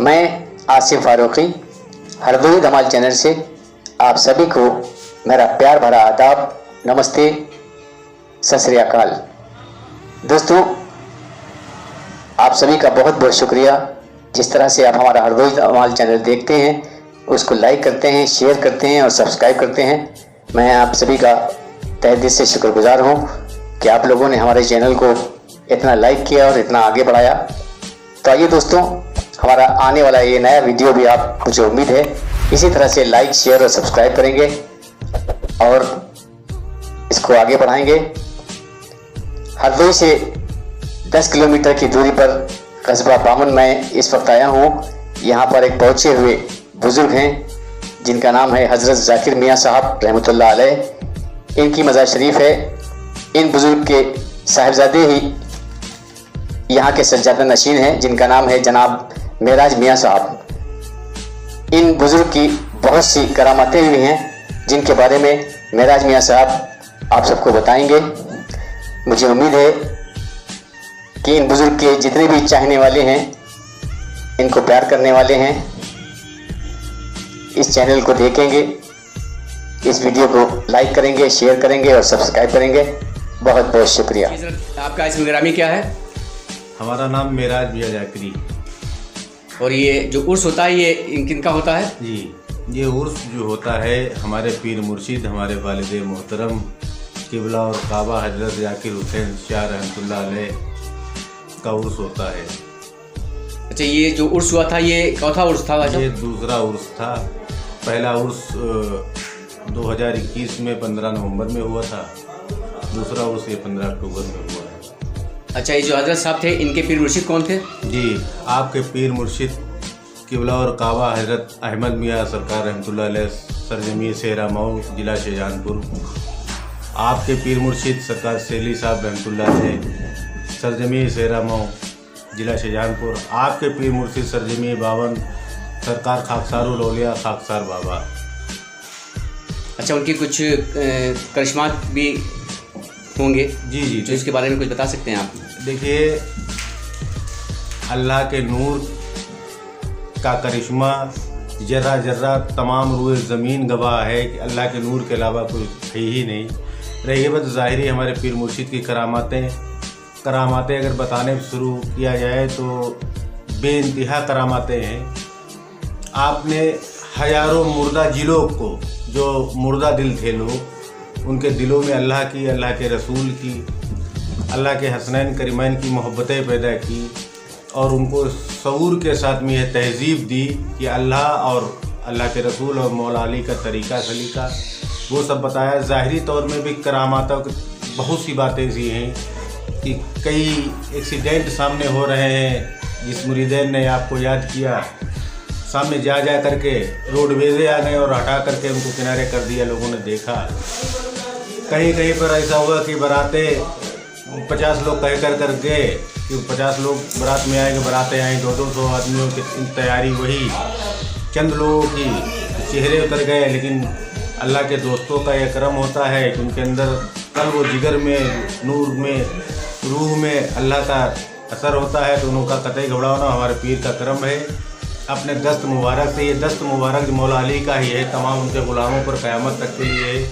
मैं आसिफ फारूकी हरदोई धमाल चैनल से आप सभी को मेरा प्यार भरा आदाब, नमस्ते, सत श्री अकाल। दोस्तों, आप सभी का बहुत बहुत शुक्रिया। जिस तरह से आप हमारा हरदोई धमाल चैनल देखते हैं, उसको लाइक करते हैं, शेयर करते हैं और सब्सक्राइब करते हैं। मैं आप सभी का तहे दिल से शुक्रगुजार हूँ कि आप लोगों ने हमारे चैनल को इतना लाइक किया और इतना आगे बढ़ाया। तो आइए दोस्तों, हमारा आने वाला ये नया वीडियो भी आप, मुझे उम्मीद है, इसी तरह से लाइक, शेयर और सब्सक्राइब करेंगे और इसको आगे बढ़ाएंगे। हरदोई से 10 किलोमीटर की दूरी पर कस्बा बामन में इस वक्त आया हूँ। यहाँ पर एक पहुँचे हुए बुज़ुर्ग हैं जिनका नाम है हज़रत ज़ाकिर मियाँ साहब रहमतुल्लाह अलैह। इनकी मज़ार शरीफ है। इन बुज़ुर्ग के साहिबजादे ही यहाँ के सज्जादा नशीन हैं जिनका नाम है जनाब मेराज मियाँ साहब। इन बुज़ुर्ग की बहुत सी करामातें हुई हैं जिनके बारे में मेराज मियाँ साहब आप सबको बताएंगे। मुझे उम्मीद है कि इन बुज़ुर्ग के जितने भी चाहने वाले हैं, इनको प्यार करने वाले हैं, इस चैनल को देखेंगे, इस वीडियो को लाइक करेंगे, शेयर करेंगे और सब्सक्राइब करेंगे। बहुत बहुत शुक्रिया। आपका इसम गिरामी क्या है? हमारा नाम मेराज मियाँ ज़ाकिरी। और ये जो उर्स होता है ये किनका होता है? जी, ये उर्स जो होता है हमारे पीर मुर्शिद, हमारे वालिद मोहतरम किबला और काबा हज़रत ज़ाकिर हुसैन शाह रहमतुल्लाह अलैह का उर्स होता है। अच्छा, ये जो उर्स हुआ था ये चौथा उर्स था? ये दूसरा उर्स था। पहला उर्स 2021 में 15 नवंबर में हुआ था। दूसरा उर्स ये 15 अक्टूबर में हुआ है। अच्छा, ये जो हजरत साहब थे इनके पीर मुर्शिद कौन थे? जी, आपके पीर मुर्शिद किबला और काबा हज़रत अहमद मियाँ सरकार रहमतुल्लाह अलैह, सरजमी सेरा मऊ, जिला शाहजहानपुर। आपके पीर मुर्शिद सरकार सेली साहब रहमतुल्लाह अलैह, सरजमी सेरा मऊ, जिला शाहजहानपुर। आपके पीर मुर्शिद सरजमी बावन, सरकार खाकसारुल औलिया खाकसार बाबा। अच्छा, उनकी कुछ करिश्मात भी होंगे? जी जी, तो इसके बारे में कुछ बता सकते हैं आप? देखिए, अल्लाह के नूर का करिश्मा जर्रा जर्रा तमाम रूए ज़मीन गवाह है कि अल्लाह के नूर के अलावा कोई है ही नहीं। रही बात ज़ाहिरी हमारे पीर मुर्शिद की करामातें अगर बताने शुरू किया जाए तो बेइंतहा करामातें हैं। आपने हज़ारों मुर्दा जिलों को, जो मुर्दा दिल थे लोग, उनके दिलों में अल्लाह की, अल्लाह के रसूल की, अल्लाह के हसनैन करीमैन की मोहब्बतें पैदा की और उनको शऊर के साथ में यह तहज़ीब दी कि अल्लाह और अल्लाह के रसूल और मौला अली का तरीक़ा सलीका वो सब बताया। ज़ाहिरी तौर में भी करामातों की बहुत सी बातें ऐसी हैं कि कई एक्सीडेंट सामने हो रहे हैं। जिस मुरीदैन ने आपको याद किया, सामने जा करके रोडवेज़े आ गए और हटा करके उनको किनारे कर दिया, लोगों ने देखा। कहीं कहीं पर ऐसा हुआ कि बाराते 50 लोग कह कर गए कि 50 लोग बारात में आएंगे, बारातें आएँ 200 आदमियों की तैयारी, वही चंद लोगों की चेहरे उतर गए। लेकिन अल्लाह के दोस्तों का यह करम होता है कि उनके अंदर कल वो जिगर में, नूर में, रूह में अल्लाह का असर होता है, तो उनका कतई घबराना हमारे पीर का करम है। अपने दस्त मुबारक से, ये दस्त मुबारक मौला अली का ही है, तमाम उनके ग़ुलामों पर क़यामत तक के लिए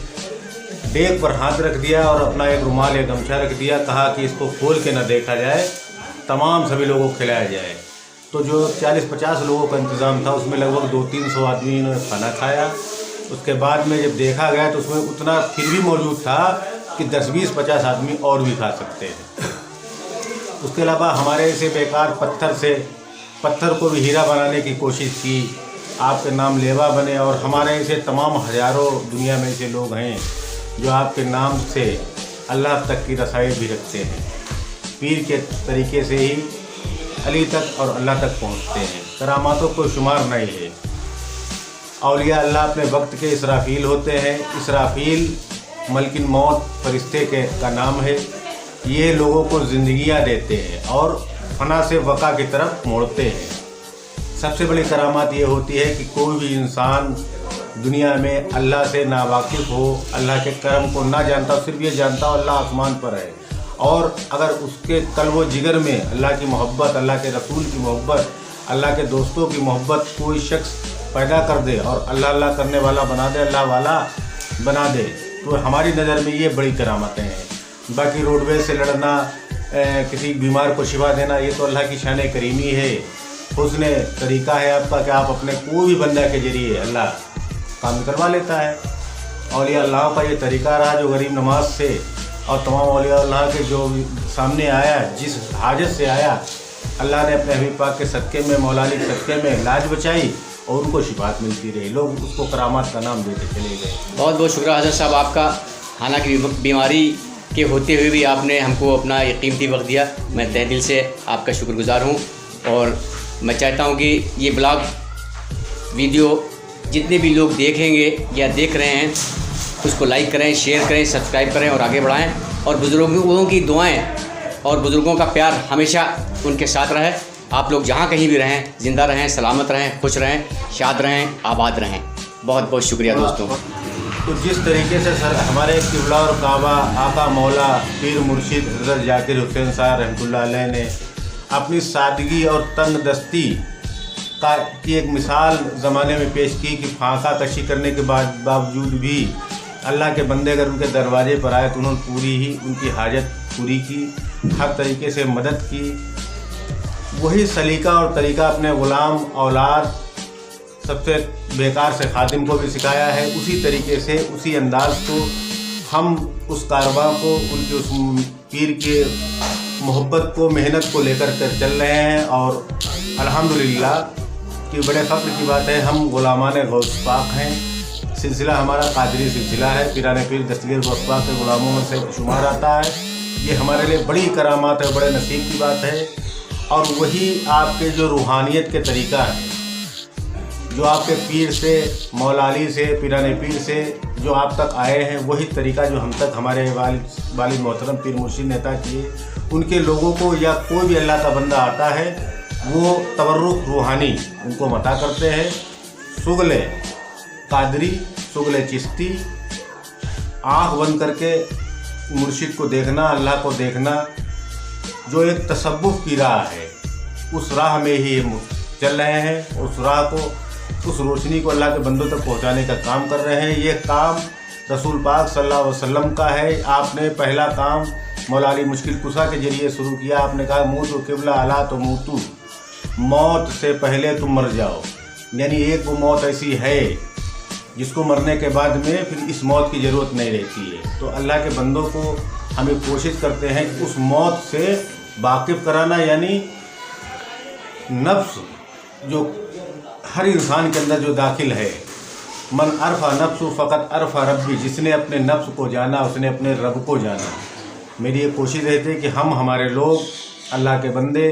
डेग पर हाथ रख दिया और अपना एक रुमाल, एक गमछा रख दिया। कहा कि इसको खोल के न देखा जाए, तमाम सभी लोगों को खिलाया जाए। तो जो 40-50 लोगों का इंतज़ाम था उसमें लगभग 200-300 आदमी ने खाना खाया। उसके बाद में जब देखा गया तो उसमें उतना फिर भी मौजूद था कि 10-20-50 आदमी और भी खा सकते हैं। उसके अलावा हमारे ऐसे बेकार पत्थर को भी हीरा बनाने की कोशिश की, आपके नाम लेवा बने। और हमारे ऐसे तमाम हज़ारों दुनिया में ऐसे लोग हैं जो आपके नाम से अल्लाह तक की रसाई भी रखते हैं, पीर के तरीके से ही अली तक और अल्लाह तक पहुँचते हैं। करामातों को शुमार नहीं है। औलिया अल्लाह अपने वक्त के इसराफील होते हैं। इसराफील मलकिन मौत फरिश्ते का नाम है। ये लोगों को ज़िंदगियाँ देते हैं और फना से वक़ा की तरफ मोड़ते हैं। सबसे बड़ी करामात ये होती है कि कोई भी इंसान दुनिया में अल्लाह से नावाकिफ़ हो, अल्लाह के करम को ना जानता, सिर्फ ये जानता हो अल्लाह आसमान पर है, और अगर उसके कल्बो जिगर में अल्लाह की मोहब्बत, अल्लाह के रसूल की मोहब्बत, अल्लाह के दोस्तों की मोहब्बत कोई शख्स पैदा कर दे और अल्लाह अल्लाह करने वाला बना दे, अल्लाह वाला बना दे, तो हमारी नज़र में ये बड़ी करामतें हैं। बाकी रोडवेज से लड़ना, किसी बीमार को शिफा देना, ये तो अल्लाह की शान करीमी है, हुस्न तरीका है आपका कि आप अपने कोई भी बंदा के जरिए अल्लाह काम करवा लेता है। औलिया अल्लाह का ये तरीका रहा जो गरीब नमाज से और तमाम औलिया अल्लाह के जो सामने आया, जिस हाजत से आया, अल्लाह ने अपने हबीब पाक के सदक़े में, मौला अली के सदक़े में लाज बचाई और उनको शिफात मिलती रही। लोग उसको करामात का नाम देते चले गए। बहुत बहुत शुक्रिया हज़रत साहब आपका, हालांकि बीमारी के होते हुए भी आपने हमको अपना ये कीमती वक्त दिया। मैं तहे दिल से आपका शुक्रगुजार हूँ और मैं चाहता हूँ कि ये ब्लॉग वीडियो जितने भी लोग देखेंगे या देख रहे हैं उसको लाइक करें, शेयर करें, सब्सक्राइब करें और आगे बढ़ाएं। और बुज़ुर्गों की दुआएं और बुज़ुर्गों का प्यार हमेशा उनके साथ रहे। आप लोग जहाँ कहीं भी रहें, ज़िंदा रहें, सलामत रहें, खुश रहें, शाद रहें, आबाद रहें। बहुत बहुत शुक्रिया दोस्तों। तो जिस तरीके से सर हमारे किबला और काबा आका मौला पीर मुर्शिद हज़रत जाकिर हुसैन साहब रहमतुल्लाह अलैह ने अपनी सादगी और तंग दस्ती की एक मिसाल ज़माने में पेश की कि फांका कशी करने के बावजूद भी अल्लाह के बंदे अगर उनके दरवाजे पर आए तो उन्होंने पूरी ही उनकी हाजत पूरी की, हर तरीके से मदद की। वही सलीका और तरीका अपने ग़ुलाम औलाद सबसे बेकार से खादिम को भी सिखाया है। उसी तरीके से, उसी अंदाज को हम उस कारवां को, उनके उस पीर के मोहब्बत को, मेहनत को लेकर कर चल रहे हैं। और अल्हम्दुलिल्लाह कि बड़े फ़ख्र की बात है, हम ग़ुलामान गौस पाक हैं। सिलसिला हमारा कादरी सिलसिला है, पीराने पीर दस्तगीर गौस पाक के ग़ुलामों में से शुमार आता है। ये हमारे लिए बड़ी करामात है, बड़े नसीब की बात है। और वही आपके जो रूहानियत के तरीका है, जो आपके पीर से, मौला अली से, पीराने पीर से जो आप तक आए हैं, वही तरीका जो हम तक हमारे वालिद मोहतरम पीर मुर्शिद ने अता किए। उनके लोगों को या कोई भी अल्लाह का बंदा आता है वो तबर्रुक रूहानी उनको मता करते हैं। शुगले कादरी, शुगले चिश्ती, आँख बंद करके मुर्शिद को देखना, अल्लाह को देखना, जो एक तसव्वुफ़ की राह है, उस राह में ही चल रहे हैं। उस राह को, उस रोशनी को अल्लाह के बंदों तक पहुंचाने का काम कर रहे हैं। ये काम रसूल पाक सल्लल्लाहु अलैहि वसल्लम का है। आपने पहला काम मौला अली मुश्किल कुशा के ज़रिए शुरू किया। आपने कहा मूतु क़िबला अला तो मूतु, मौत से पहले तुम मर जाओ। यानी एक वो मौत ऐसी है जिसको मरने के बाद में फिर इस मौत की ज़रूरत नहीं रहती है। तो अल्लाह के बंदों को हमें कोशिश करते हैं कि उस मौत से वाकिफ़ कराना, यानी नफ्स जो हर इंसान के अंदर जो दाखिल है, मन अरफ़ा नफ्सु फ़क़त अरफ़ा रब्बी, जिसने अपने नफ्स को जाना उसने अपने रब को जाना। मेरी ये कोशिश रहती है कि हम, हमारे लोग, अल्लाह के बंदे,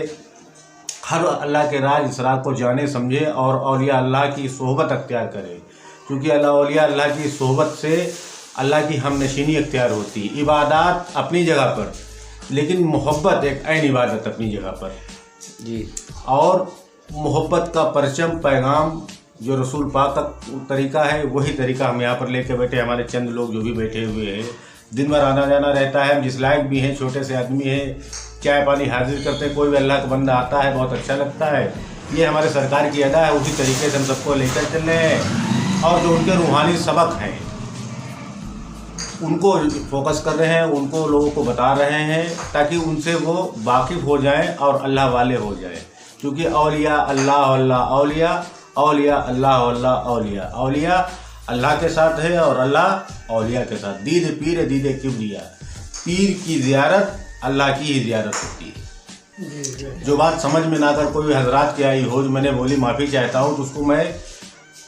हर अल्लाह के राज इसरार को जाने समझे और औलिया अल्लाह की सोहबत अख्तियार करें। क्योंकि औलिया अल्लाह की सोहबत से अल्लाह की हमनशीनी अख्तियार होती। इबादत अपनी जगह पर, लेकिन मोहब्बत एक ऐन इबादत अपनी जगह पर जी। और मोहब्बत का परचम, पैगाम जो रसूल पाक का तरीका है, वही तरीका हम यहाँ पर लेके बैठे। हमारे चंद लोग जो भी बैठे हुए हैं, दिन भर आना जाना रहता है। हम जिस लायक भी हैं, छोटे से आदमी हैं, चाय पानी हाजिर करते हैं। कोई भी अल्लाह का बंदा आता है, बहुत अच्छा लगता है। ये हमारे सरकार की अदा है। उसी तरीके से हम सबको लेकर चल रहे हैं और जो उनके रूहानी सबक हैं उनको फोकस कर रहे हैं, उनको लोगों को बता रहे हैं ताकि उनसे वो वाकिफ़ हो जाएं और अल्लाह वाले हो जाएं। क्योंकि औलिया अल्लाह अल्लाह औलिया, औलिया अल्लाह अल्लाह औलिया, औलिया अल्लाह के साथ है और अल्लाह औलिया के साथ। दीद पीर दीद किबरिया, पीर की ज़ियारत अल्लाह की ही ज़ियारत होती है। जो बात समझ में ना कर कोई हजरात की आई हो, जो मैंने बोली माफ़ी चाहता हूँ, तो उसको मैं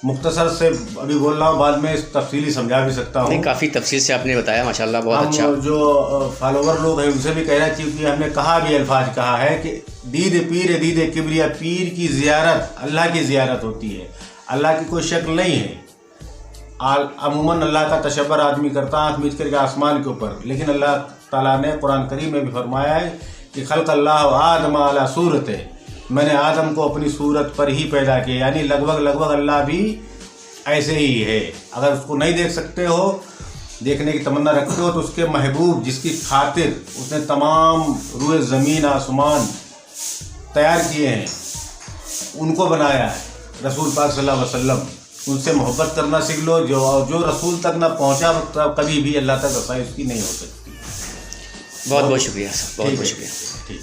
मुख्तसर से अभी बोल रहा हूँ, बाद में तफसीली समझा भी सकता हूँ। काफ़ी तफसील से आपने बताया, माशाल्लाह, बहुत अच्छा। जो फॉलोवर लोग हैं उनसे भी कह रहा है, क्योंकि हमने कहा भी अल्फाज कहा है कि दीद पीर दीद किबरिया, पीर की ज़ियारत अल्लाह की ज़ियारत होती है। अल्लाह की कोई शक्ल नहीं है। अमूमन अल्लाह का तशब्बर आदमी करता आँख मीच करके आसमान के ऊपर, लेकिन अल्लाह ताला ने कुरान करीम में भी फरमाया है कि खल्क़ अल्लाह आदम अला सूरत है, मैंने आदम को अपनी सूरत पर ही पैदा किया। यानी लगभग अल्लाह भी ऐसे ही है। अगर उसको नहीं देख सकते हो, देखने की तमन्ना रखते हो, तो उसके महबूब जिसकी खातिर उसने तमाम रूए ज़मीन आसमान तैयार किए हैं, उनको बनाया है, रसूल पाक सल्लल्लाहु अलैहि वसल्लम। उनसे मोहब्बत करना सीख लो। जो रसूल तक ना पहुंचा कभी भी अल्लाह तक रसाई उसकी नहीं हो सकती। बहुत बहुत शुक्रिया सर, बहुत बहुत शुक्रिया। ठीक।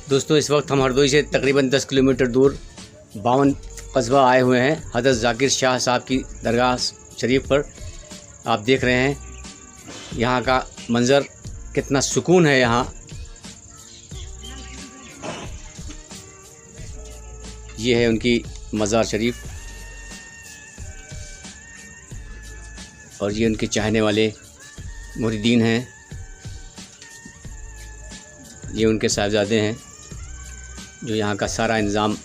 दोस्तों, इस वक्त हम हरदोई से तकरीबन 10 किलोमीटर दूर 52 कस्बा आए हुए हैं हज़रत ज़ाकिर शाह साहब की दरगाह शरीफ पर। आप देख रहे हैं यहाँ का मंज़र, कितना सुकून है यहाँ। ये है उनकी मज़ार शरीफ और ये उनके चाहने वाले मुरीदीन हैं। ये उनके साहबजादे हैं जो यहाँ का सारा इंतज़ाम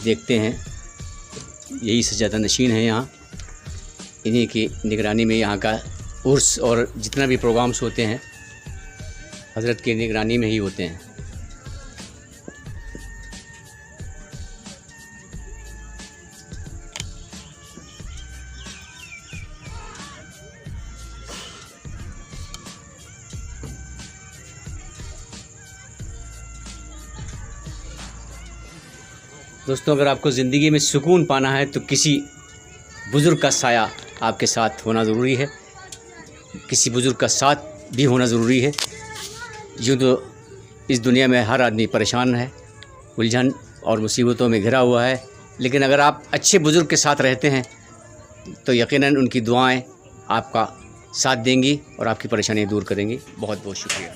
देखते हैं। यही सज्जादा नशीन है यहाँ। इन्हीं की निगरानी में यहाँ का उर्स और जितना भी प्रोग्राम्स होते हैं हज़रत की निगरानी में ही होते हैं। दोस्तों, अगर आपको ज़िंदगी में सुकून पाना है तो किसी बुज़ुर्ग का साया आपके साथ होना ज़रूरी है, किसी बुज़ुर्ग का साथ भी होना ज़रूरी है। यूँ तो इस दुनिया में हर आदमी परेशान है, उलझन और मुसीबतों में घिरा हुआ है, लेकिन अगर आप अच्छे बुज़ुर्ग के साथ रहते हैं तो यकीनन उनकी दुआएं आपका साथ देंगी और आपकी परेशानियां दूर करेंगी। बहुत बहुत शुक्रिया।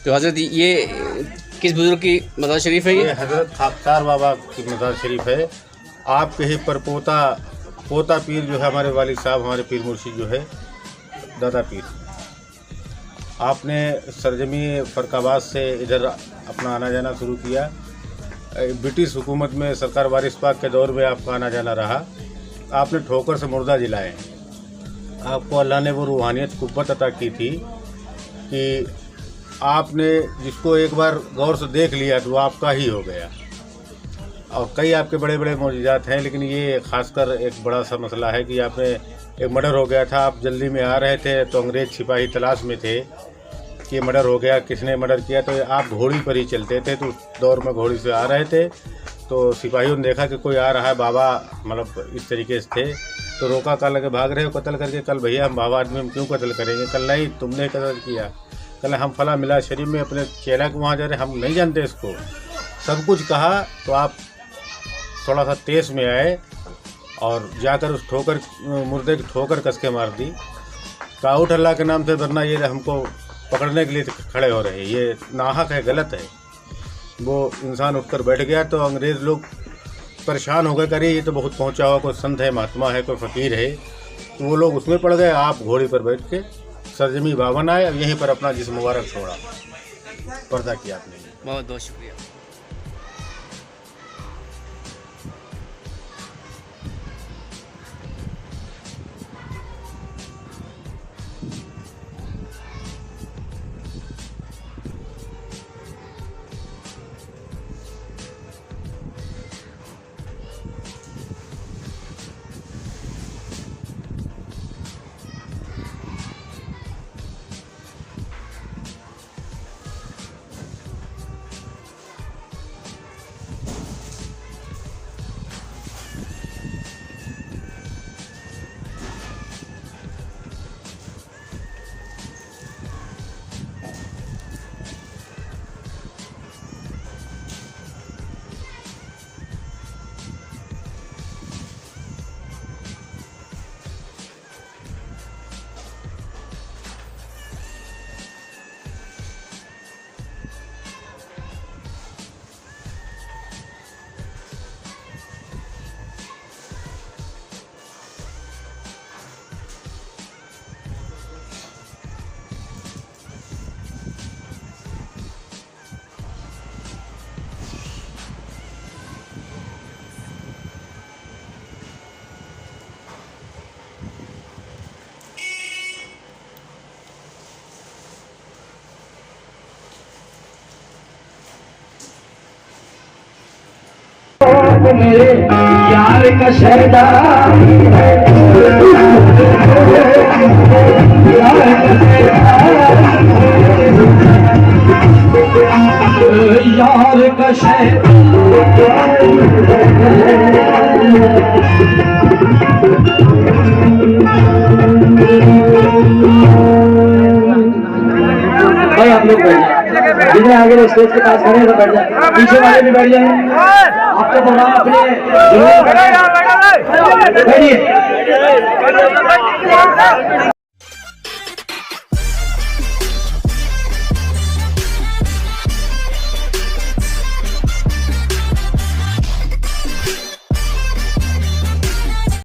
तो हज़रत ये किस बुज़ुर्ग की मज़ार शरीफ है? ये हज़रत खाकसार बाबा की मज़ार शरीफ है। आपके ही पोता पीर जो है हमारे वालिद साहब, हमारे पीर मुर्शिद जो है दादा पीर, आपने सरजमी फ़रकाबाद से इधर अपना आना जाना शुरू किया। ब्रिटिश हुकूमत में सरकार वारिस पाक के दौर में आपका आना जाना रहा। आपने ठोकर से मुर्दा जिलाए। आपको अल्लाह ने वो रूहानियत कुव्वत अता की थी कि आपने जिसको एक बार गौर से देख लिया तो वो आपका ही हो गया। और कई आपके बड़े बड़े मौजूदात हैं, लेकिन ये खासकर एक बड़ा सा मसला है कि आपने एक मर्डर हो गया था। आप जल्दी में आ रहे थे तो अंग्रेज़ सिपाही तलाश में थे कि मर्डर हो गया, किसने मर्डर किया। तो आप घोड़ी पर ही चलते थे, तो उस दौर में घोड़ी से आ रहे थे तो सिपाहियों ने देखा कि कोई आ रहा है, बाबा मतलब इस तरीके से थे, तो रोका। कल लगे भाग रहे हो कत्ल करके। कल भैया हम बाबा आदमी हम क्यों कत्ल करेंगे? कल नहीं, तुमने कत्ल किया। कल हम फला मिला शरीफ में अपने चेला को वहाँ जा रहे, हम नहीं जानते इसको। सब कुछ कहा तो आप थोड़ा सा तेज में आए और जाकर उस मुर्दे की ठोकर कस के मार दी। कहा उठ अल्लाह के नाम से, वरना ये हमको पकड़ने के लिए खड़े हो रहे हैं, ये नाहक है, गलत है। वो इंसान उठकर बैठ गया तो अंग्रेज़ लोग परेशान हो गए, करे ये तो बहुत पहुंचा हुआ कोई संत है, महात्मा है, कोई फ़कीर है। तो वो लोग उसमें पड़ गए। आप घोड़ी पर बैठ के सरजमी 52 आए और यहीं पर अपना जिस्म मुबारक छोड़ा, पर्दा किया आपने। बहुत बहुत शुक्रिया। वो मेरे यार का शहदा यार का शहदा भाई आप लोग बैठ जाए, जिन्हें आगे स्टेज के पास खड़े हैं बैठ जाए, पीछे वाले भी बैठ जाए। आपका प्रोग्राम अपने बैठिए।